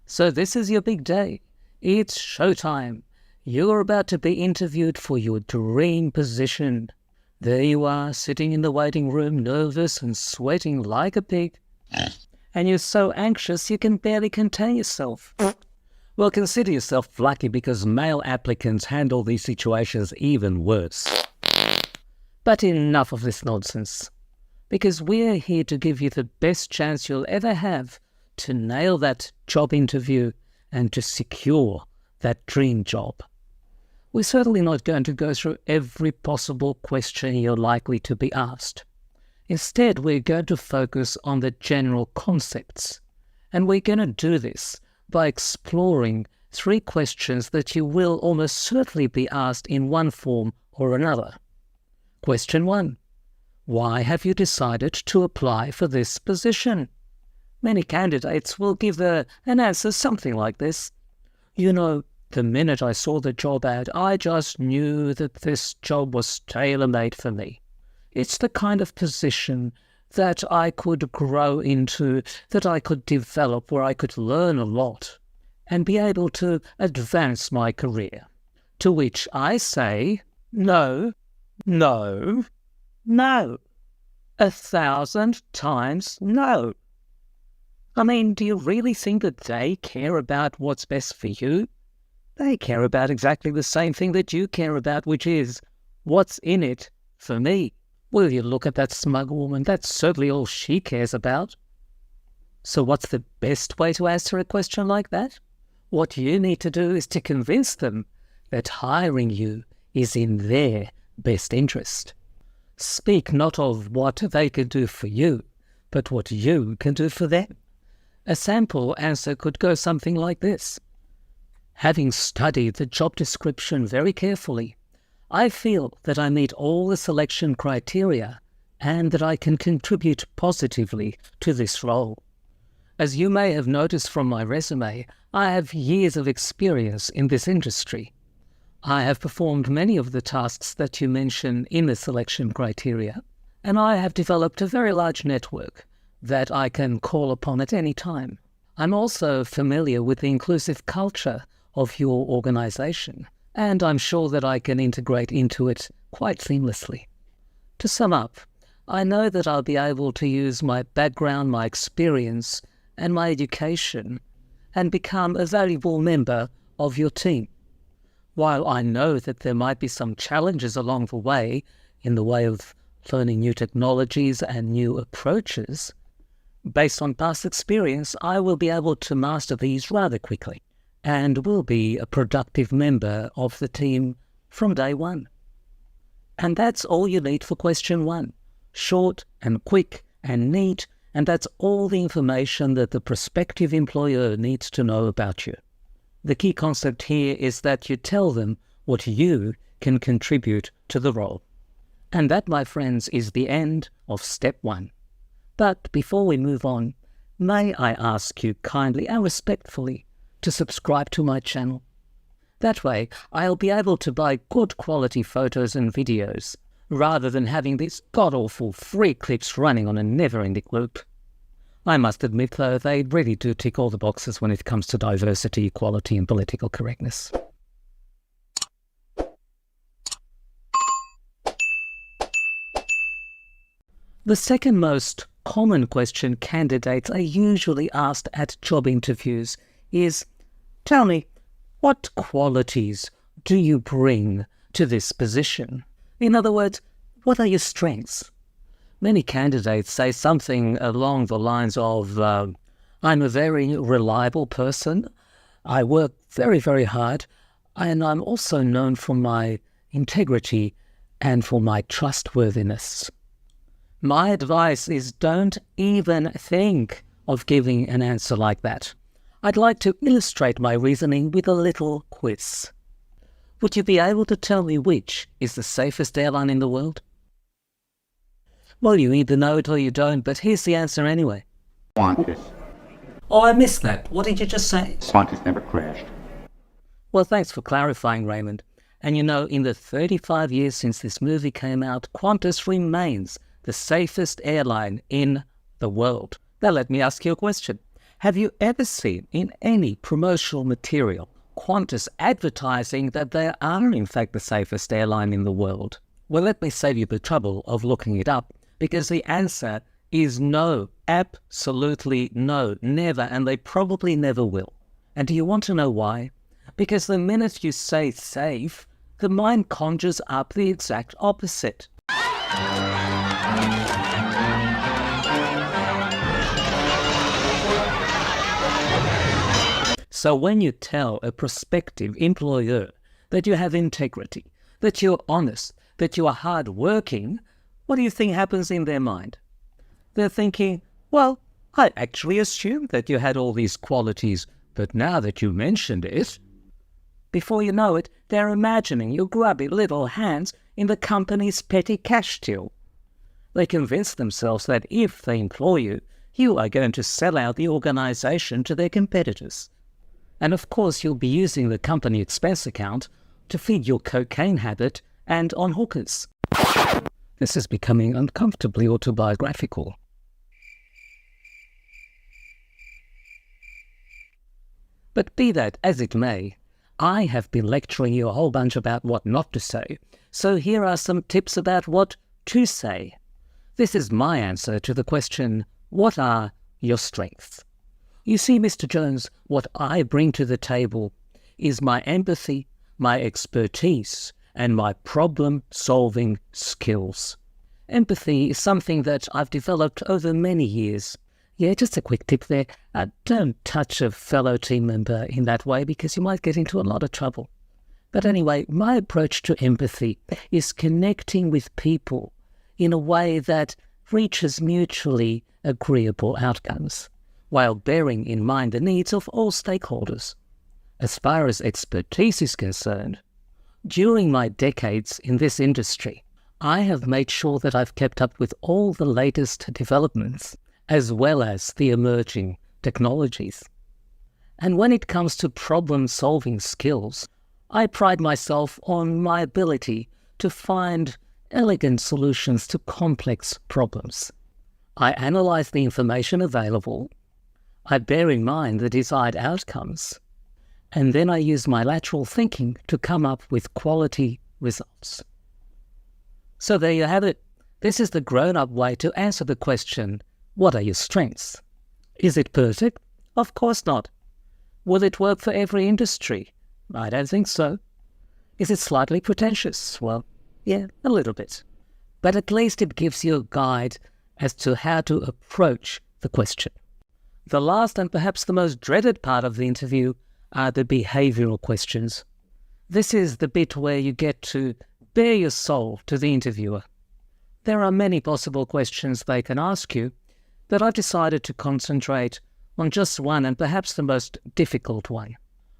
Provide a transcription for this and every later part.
So this is your big day. It's showtime. You're about to be interviewed for your dream position. There you are, sitting in the waiting room, nervous and sweating like a pig. And you're so anxious you can barely contain yourself. Well, consider yourself lucky because male applicants handle these situations even worse. But enough of this nonsense, because we're here to give you the best chance you'll ever have to nail that job interview and to secure that dream job. We're certainly not going to go through every possible question you're likely to be asked. Instead, we're going to focus on the general concepts, and we're going to do this by exploring 3 questions that you will almost certainly be asked in one form or another. Question 1. Why have you decided to apply for this position? Many candidates will give an answer something like this. You know, the minute I saw the job ad, I just knew that this job was tailor-made for me. It's the kind of position that I could grow into, that I could develop, where I could learn a lot and be able to advance my career. To which I say, no, no, no. 1,000 times no. I mean, do you really think that they care about what's best for you? They care about exactly the same thing that you care about, which is, what's in it for me? Will you look at that smug woman? That's certainly all she cares about. So what's the best way to answer a question like that? What you need to do is to convince them that hiring you is in their best interest. Speak not of what they can do for you, but what you can do for them. A sample answer could go something like this. Having studied the job description very carefully, I feel that I meet all the selection criteria and that I can contribute positively to this role. As you may have noticed from my resume, I have years of experience in this industry. I have performed many of the tasks that you mention in the selection criteria, and I have developed a very large network that I can call upon at any time. I'm also familiar with the inclusive culture of your organization, and I'm sure that I can integrate into it quite seamlessly. To sum up, I know that I'll be able to use my background, my experience, and my education and become a valuable member of your team. While I know that there might be some challenges along the way in the way of learning new technologies and new approaches, based on past experience, I will be able to master these rather quickly and will be a productive member of the team from day one. And that's all you need for question 1. Short and quick and neat, and that's all the information that the prospective employer needs to know about you. The key concept here is that you tell them what you can contribute to the role. And that, my friends, is the end of step 1. But before we move on, may I ask you kindly and respectfully to subscribe to my channel? That way, I'll be able to buy good quality photos and videos, rather than having these god-awful free clips running on a never-ending loop. I must admit, though, they really do tick all the boxes when it comes to diversity, equality, and political correctness. The second most common question candidates are usually asked at job interviews is, tell me, what qualities do you bring to this position? In other words, what are your strengths? Many candidates say something along the lines of, I'm a very reliable person, I work very, very hard, and I'm also known for my integrity and for my trustworthiness. My advice is don't even think of giving an answer like that. I'd like to illustrate my reasoning with a little quiz. Would you be able to tell me which is the safest airline in the world? Well, you either know it or you don't, but here's the answer anyway. Qantas. Oh, I missed that. What did you just say? Qantas never crashed. Well, thanks for clarifying, Raymond. And you know, in the 35 years since this movie came out, Qantas remains the safest airline in the world. Now let me ask you a question. Have you ever seen in any promotional material Qantas advertising that they are in fact the safest airline in the world? Well, let me save you the trouble of looking it up, because the answer is no, absolutely no, never, and they probably never will. And do you want to know why? Because the minute you say safe, the mind conjures up the exact opposite. So when you tell a prospective employer that you have integrity, that you're honest, that you are hard-working, what do you think happens in their mind? They're thinking, well, I actually assumed that you had all these qualities, but now that you mentioned it, before you know it, they're imagining your grubby little hands in the company's petty cash till. They convince themselves that if they employ you, you are going to sell out the organization to their competitors. And of course, you'll be using the company expense account to feed your cocaine habit and on hookers. This is becoming uncomfortably autobiographical. But be that as it may, I have been lecturing you a whole bunch about what not to say, so here are some tips about what to say. This is my answer to the question, what are your strengths? You see, Mr. Jones, what I bring to the table is my empathy, my expertise, and my problem-solving skills. Empathy is something that I've developed over many years. Yeah, just a quick tip there. Don't touch a fellow team member in that way because you might get into a lot of trouble. But anyway, my approach to empathy is connecting with people in a way that reaches mutually agreeable outcomes, while bearing in mind the needs of all stakeholders. As far as expertise is concerned, during my decades in this industry, I have made sure that I've kept up with all the latest developments, as well as the emerging technologies. And when it comes to problem-solving skills, I pride myself on my ability to find elegant solutions to complex problems. I analyze the information available, I bear in mind the desired outcomes, and then I use my lateral thinking to come up with quality results. So there you have it. This is the grown-up way to answer the question, what are your strengths? Is it perfect? Of course not. Will it work for every industry? I don't think so. Is it slightly pretentious? Well, yeah, a little bit. But at least it gives you a guide as to how to approach the question. The last and perhaps the most dreaded part of the interview are the behavioral questions. This is the bit where you get to bare your soul to the interviewer. There are many possible questions they can ask you, but I've decided to concentrate on just one and perhaps the most difficult one.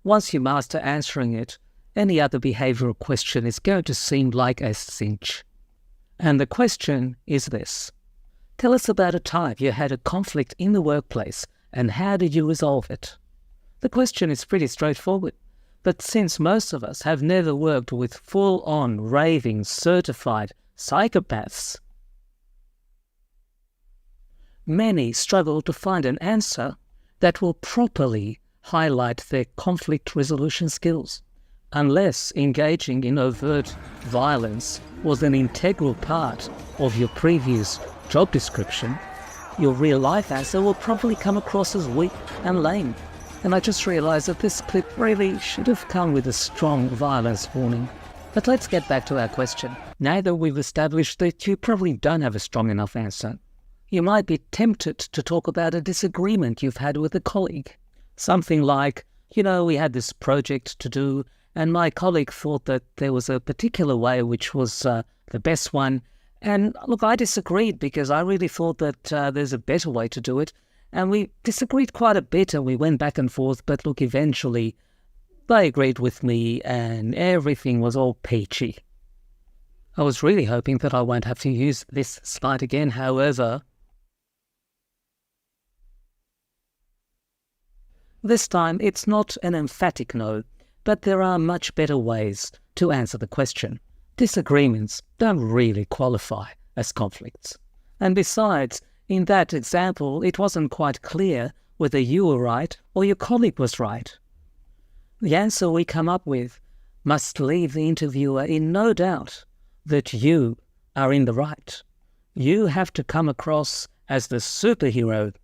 Once you master answering it, any other behavioral question is going to seem like a cinch. And the question is this. Tell us about a time you had a conflict in the workplace and how did you resolve it? The question is pretty straightforward, but since most of us have never worked with full-on raving certified psychopaths, many struggle to find an answer that will properly highlight their conflict resolution skills. Unless engaging in overt violence was an integral part of your previous job description, your real-life answer will probably come across as weak and lame. And I just realized that this clip really should have come with a strong violence warning. But let's get back to our question. Now that we've established that you probably don't have a strong enough answer, you might be tempted to talk about a disagreement you've had with a colleague. Something like, we had this project to do, and my colleague thought that there was a particular way which was the best one. And look, I disagreed because I really thought that there's a better way to do it. And we disagreed quite a bit and we went back and forth. But look, eventually they agreed with me and everything was all peachy. I was really hoping that I won't have to use this slide again. However, this time it's not an emphatic no, but there are much better ways to answer the question. Disagreements don't really qualify as conflicts. And besides, in that example, it wasn't quite clear whether you were right or your colleague was right. The answer we come up with must leave the interviewer in no doubt that you are in the right. You have to come across as the superhero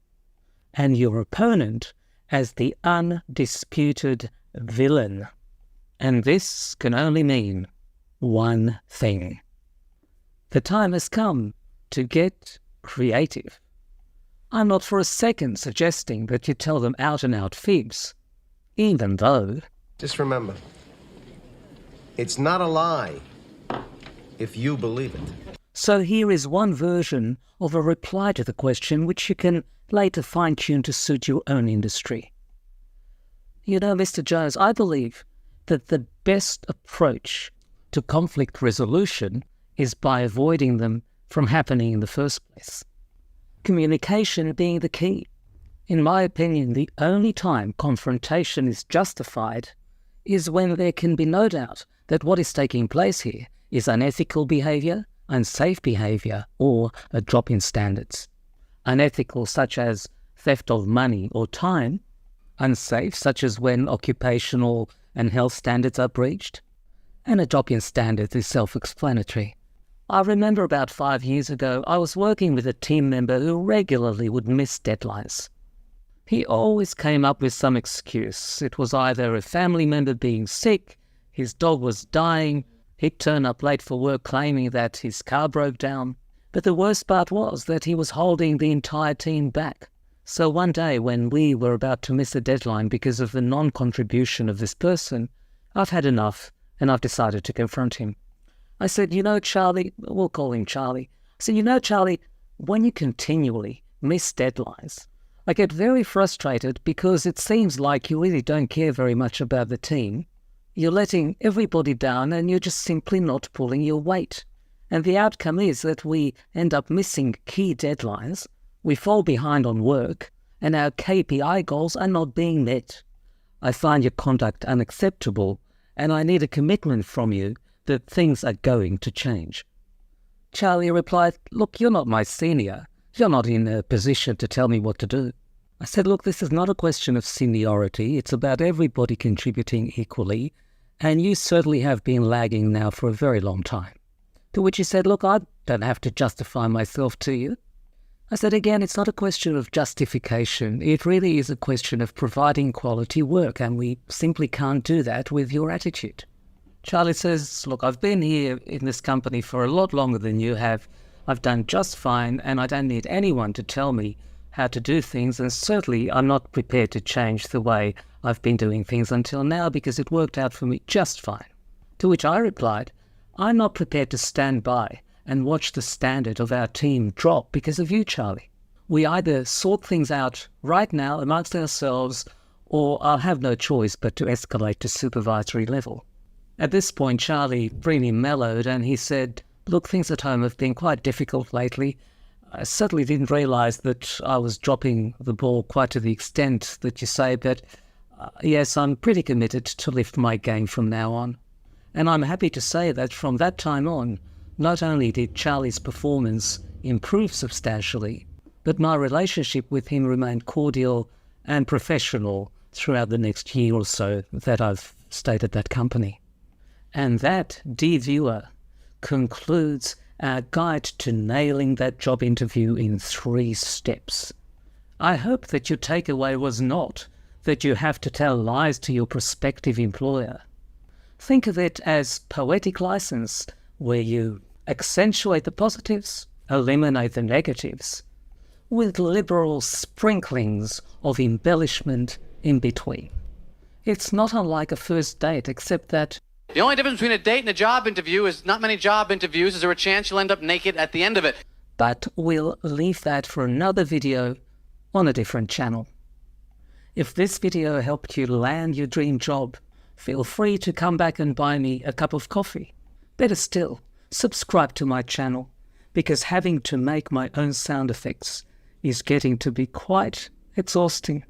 and your opponent as the undisputed villain. And this can only mean one thing. The time has come to get creative. I'm not for a second suggesting that you tell them out-and-out fibs, even though... Just remember, it's not a lie if you believe it. So here is one version of a reply to the question which you can later fine-tune to suit your own industry. You know, Mr. Jones, I believe that the best approach to conflict resolution is by avoiding them from happening in the first place. Communication being the key. In my opinion, the only time confrontation is justified is when there can be no doubt that what is taking place here is unethical behaviour, unsafe behaviour, or a drop in standards. Unethical, such as theft of money or time. Unsafe, such as when occupational and health standards are breached. And a drop in standards is self-explanatory. I remember about 5 years ago, I was working with a team member who regularly would miss deadlines. He always came up with some excuse. It was either a family member being sick, his dog was dying, he'd turn up late for work claiming that his car broke down. But the worst part was that he was holding the entire team back. So one day when we were about to miss a deadline because of the non-contribution of this person, I've had enough and I've decided to confront him. I said, you know, Charlie, we'll call him Charlie. I said, you know, Charlie, when you continually miss deadlines, I get very frustrated because it seems like you really don't care very much about the team. You're letting everybody down and you're just simply not pulling your weight. And the outcome is that we end up missing key deadlines, we fall behind on work, and our KPI goals are not being met. I find your conduct unacceptable, and I need a commitment from you that things are going to change. Charlie replied, look, you're not my senior. You're not in a position to tell me what to do. I said, look, this is not a question of seniority. It's about everybody contributing equally, and you certainly have been lagging now for a very long time. To which he said, look, I don't have to justify myself to you. I said, again, it's not a question of justification. It really is a question of providing quality work, and we simply can't do that with your attitude. Charlie says, look, I've been here in this company for a lot longer than you have. I've done just fine, and I don't need anyone to tell me how to do things, and certainly I'm not prepared to change the way I've been doing things until now because it worked out for me just fine. To which I replied, I'm not prepared to stand by and watch the standard of our team drop because of you, Charlie. We either sort things out right now amongst ourselves, or I'll have no choice but to escalate to supervisory level. At this point, Charlie really mellowed and he said, look, things at home have been quite difficult lately. I certainly didn't realize that I was dropping the ball quite to the extent that you say, but yes, I'm pretty committed to lift my game from now on. And I'm happy to say that from that time on, not only did Charlie's performance improve substantially, but my relationship with him remained cordial and professional throughout the next year or so that I've stayed at that company. And that, dear viewer, concludes our guide to nailing that job interview in 3 steps. I hope that your takeaway was not that you have to tell lies to your prospective employer. Think of it as poetic license, where you accentuate the positives, eliminate the negatives, with liberal sprinklings of embellishment in between. It's not unlike a first date, except that the only difference between a date and a job interview is not many job interviews. Is there a chance you'll end up naked at the end of it? But we'll leave that for another video on a different channel. If this video helped you land your dream job, feel free to come back and buy me a cup of coffee. Better still, subscribe to my channel, because having to make my own sound effects is getting to be quite exhausting.